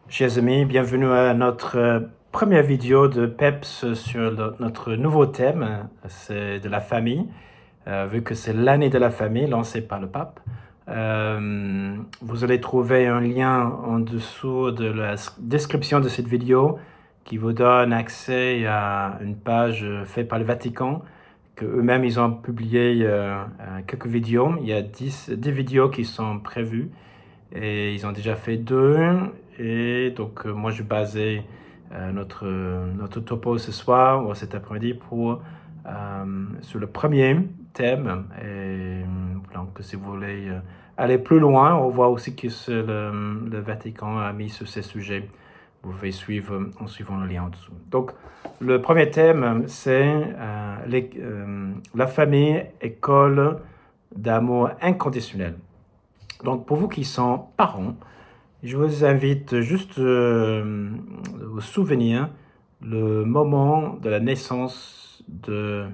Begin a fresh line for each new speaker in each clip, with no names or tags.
Chers amis, bienvenue à notre première vidéo de PEPS sur notre nouveau thème, c'est de la famille, vu que c'est l'année de la famille lancée par le pape. Vous allez trouver un lien en dessous de la description de cette vidéo qui vous donne accès à une page faite par le Vatican, que eux-mêmes ils ont publié quelques vidéos. Il y a 10 vidéos qui sont prévues. Et ils ont déjà fait 2. Et donc, moi, je basais notre topo ce soir ou cet après-midi sur le premier thème. Et donc, si vous voulez aller plus loin, on voit aussi que le Vatican a mis sur ces sujets. Vous pouvez suivre en suivant le lien en dessous. Donc, le premier thème, c'est la famille, école d'amour inconditionnel. Donc, pour vous qui sont parents, je vous invite juste vous souvenir le moment de la naissance de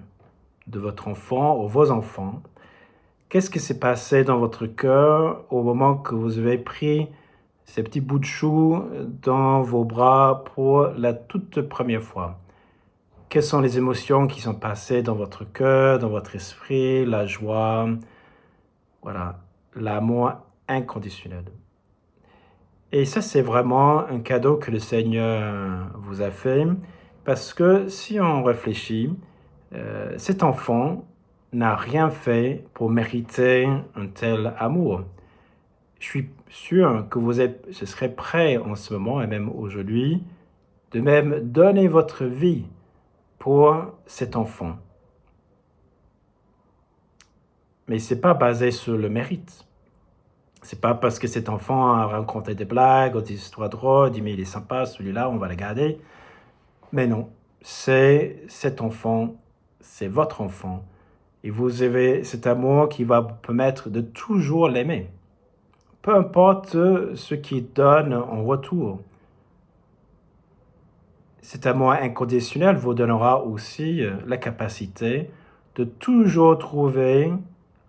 votre enfant ou vos enfants. Qu'est-ce qui s'est passé dans votre cœur au moment que vous avez pris ces petits bouts de chou dans vos bras pour la toute première fois? Quelles sont les émotions qui sont passées dans votre cœur, dans votre esprit, la joie, voilà, l'amour inconditionnel. Et ça, c'est vraiment un cadeau que le Seigneur vous a fait, parce que si on réfléchit, cet enfant n'a rien fait pour mériter un tel amour. Je suis sûr que ce serez prêt en ce moment, et même aujourd'hui, de même donner votre vie pour cet enfant. Mais ce n'est pas basé sur le mérite. C'est pas parce que cet enfant a raconté des blagues, des histoires drôles, dit mais il est sympa celui-là, on va le garder. Mais non, c'est cet enfant, c'est votre enfant. Et vous avez cet amour qui va vous permettre de toujours l'aimer. Peu importe ce qu'il donne en retour. Cet amour inconditionnel vous donnera aussi la capacité de toujours trouver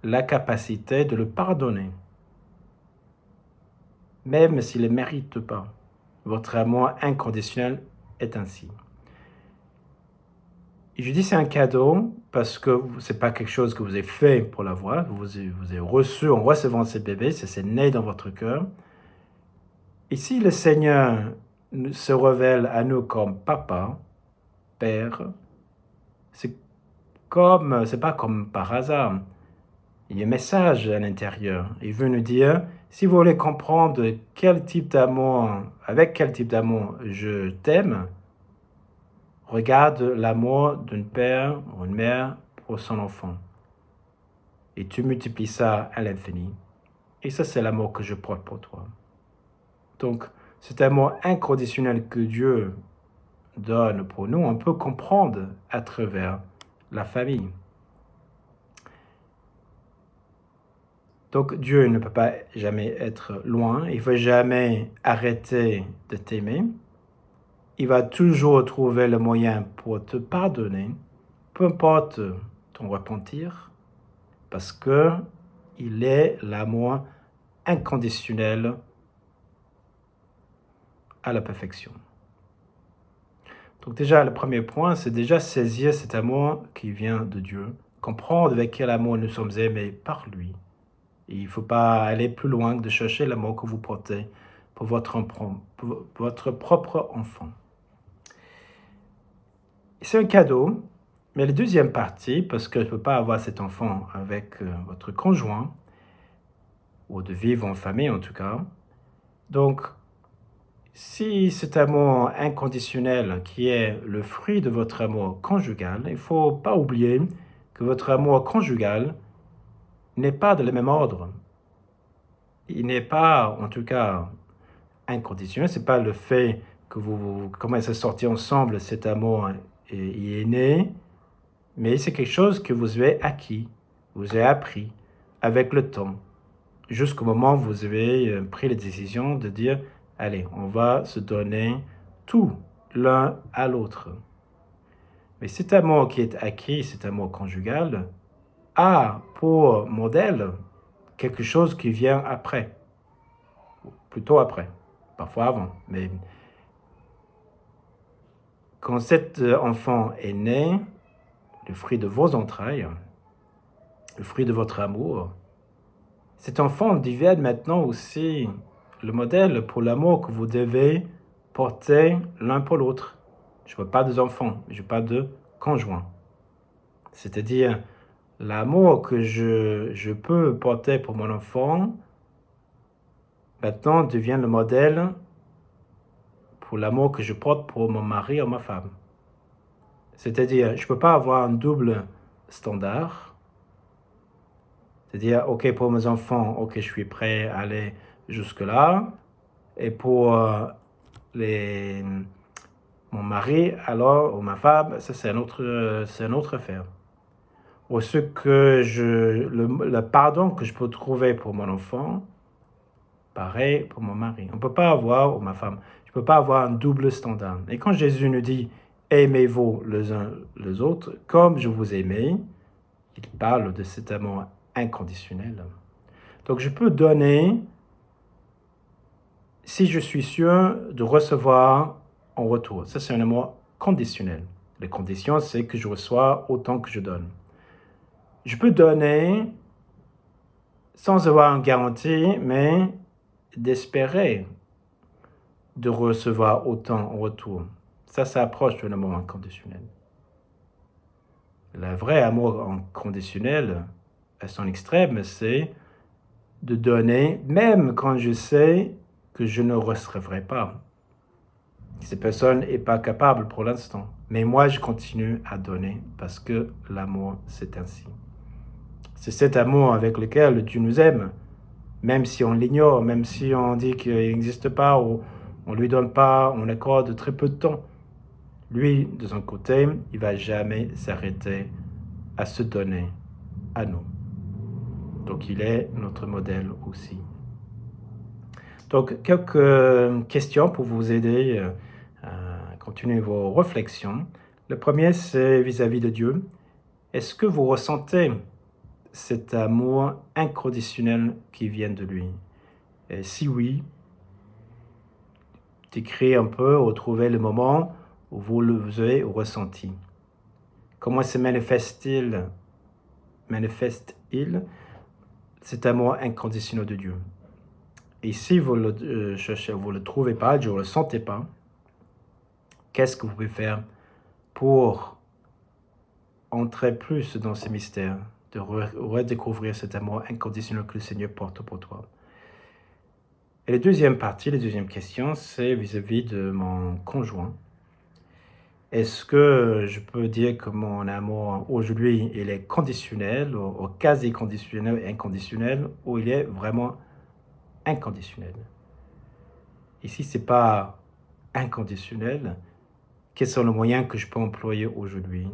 la capacité de le pardonner. Même s'il ne le mérite pas. Votre amour inconditionnel est ainsi. Et je dis c'est un cadeau parce que ce n'est pas quelque chose que vous avez fait pour l'avoir, vous avez reçu en recevant ce bébé, c'est né dans votre cœur. Et si le Seigneur se révèle à nous comme papa, père, c'est pas comme par hasard. Il y a un message à l'intérieur. Il veut nous dire, si vous voulez comprendre avec quel type d'amour je t'aime, regarde l'amour d'un père ou une mère pour son enfant. Et tu multiplies ça à l'infini. Et ça, c'est l'amour que je porte pour toi. Donc, cet amour inconditionnel que Dieu donne pour nous, on peut comprendre à travers la famille. Donc Dieu ne peut pas jamais être loin, il ne va jamais arrêter de t'aimer. Il va toujours trouver le moyen pour te pardonner, peu importe ton repentir, parce que il est l'amour inconditionnel à la perfection. Donc déjà, le premier point, c'est déjà saisir cet amour qui vient de Dieu, comprendre avec quel amour nous sommes aimés par lui. Et il ne faut pas aller plus loin que de chercher l'amour que vous portez pour votre propre enfant. C'est un cadeau, mais la deuxième partie, parce que je ne peux pas avoir cet enfant avec votre conjoint, ou de vivre en famille en tout cas. Donc, si cet amour inconditionnel qui est le fruit de votre amour conjugal, il ne faut pas oublier que votre amour conjugal n'est pas de le même ordre. Il n'est pas, en tout cas, inconditionnel. Ce n'est pas le fait que vous commencez à sortir ensemble, cet amour il est né, mais c'est quelque chose que vous avez acquis, vous avez appris avec le temps, jusqu'au moment où vous avez pris la décision de dire « Allez, on va se donner tout l'un à l'autre ». Mais cet amour qui est acquis, cet amour conjugal, a pour modèle quelque chose qui vient après, plutôt après. parfois avant. Mais quand cet enfant est né, le fruit de vos entrailles, le fruit de votre amour, cet enfant devient maintenant aussi le modèle pour l'amour que vous devez porter l'un pour l'autre. Je ne parle pas des enfants, je parle de conjoints. C'est-à-dire, l'amour que je peux porter pour mon enfant, maintenant devient le modèle pour l'amour que je porte pour mon mari ou ma femme. C'est-à-dire, je ne peux pas avoir un double standard. C'est-à-dire, OK, pour mes enfants, OK, je suis prêt à aller jusque-là. Et pour mon mari, alors, ou ma femme, ça c'est un autre affaire. Ou le pardon que je peux trouver pour mon enfant, pareil pour mon mari. On ne peut pas avoir, ou ma femme, je ne peux pas avoir un double standard. Et quand Jésus nous dit « aimez-vous les uns les autres comme je vous aimais », il parle de cet amour inconditionnel. Donc je peux donner si je suis sûr de recevoir en retour. Ça, c'est un amour conditionnel. Les conditions, c'est que je reçois autant que je donne. Je peux donner sans avoir une garantie, mais d'espérer de recevoir autant en retour. Ça approche de l'amour inconditionnel. Le vrai amour inconditionnel, à son extrême, c'est de donner, même quand je sais que je ne recevrai pas. Cette personne n'est pas capable pour l'instant. Mais moi, je continue à donner parce que l'amour, c'est ainsi. C'est cet amour avec lequel Dieu nous aime, même si on l'ignore, même si on dit qu'il n'existe pas ou on ne lui donne pas, on accorde très peu de temps. Lui, de son côté, il ne va jamais s'arrêter à se donner à nous. Donc, il est notre modèle aussi. Donc, quelques questions pour vous aider à continuer vos réflexions. Le premier, c'est vis-à-vis de Dieu. Est-ce que vous ressentez cet amour inconditionnel qui vient de lui? Et si oui, décrivez un peu ou trouvez le moment où vous avez ressenti. Comment se manifeste-t-il cet amour inconditionnel de Dieu? Et si vous le cherchez, vous ne le trouvez pas, vous ne le sentez pas, qu'est-ce que vous pouvez faire pour entrer plus dans ce mystère, de redécouvrir cet amour inconditionnel que le Seigneur porte pour toi? Et la deuxième question, c'est vis-à-vis de mon conjoint. Est-ce que je peux dire que mon amour aujourd'hui, il est conditionnel, ou quasi-conditionnel, inconditionnel, ou il est vraiment inconditionnel? Ici, ce n'est pas inconditionnel. Quels sont les moyens que je peux employer aujourd'hui?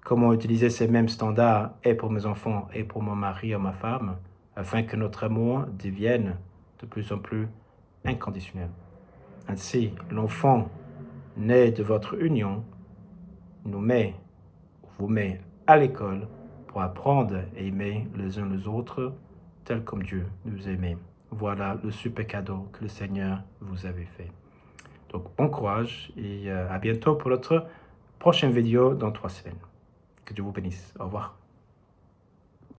Comment utiliser ces mêmes standards et pour mes enfants et pour mon mari ou ma femme, afin que notre amour devienne de plus en plus inconditionnel. Ainsi, l'enfant né de votre union vous met à l'école pour apprendre à aimer les uns les autres tel comme Dieu nous aimait. Voilà le super cadeau que le Seigneur vous avait fait. Donc bon courage et à bientôt pour notre prochaine vidéo dans 3 semaines. Que Dieu vous bénisse. Au revoir.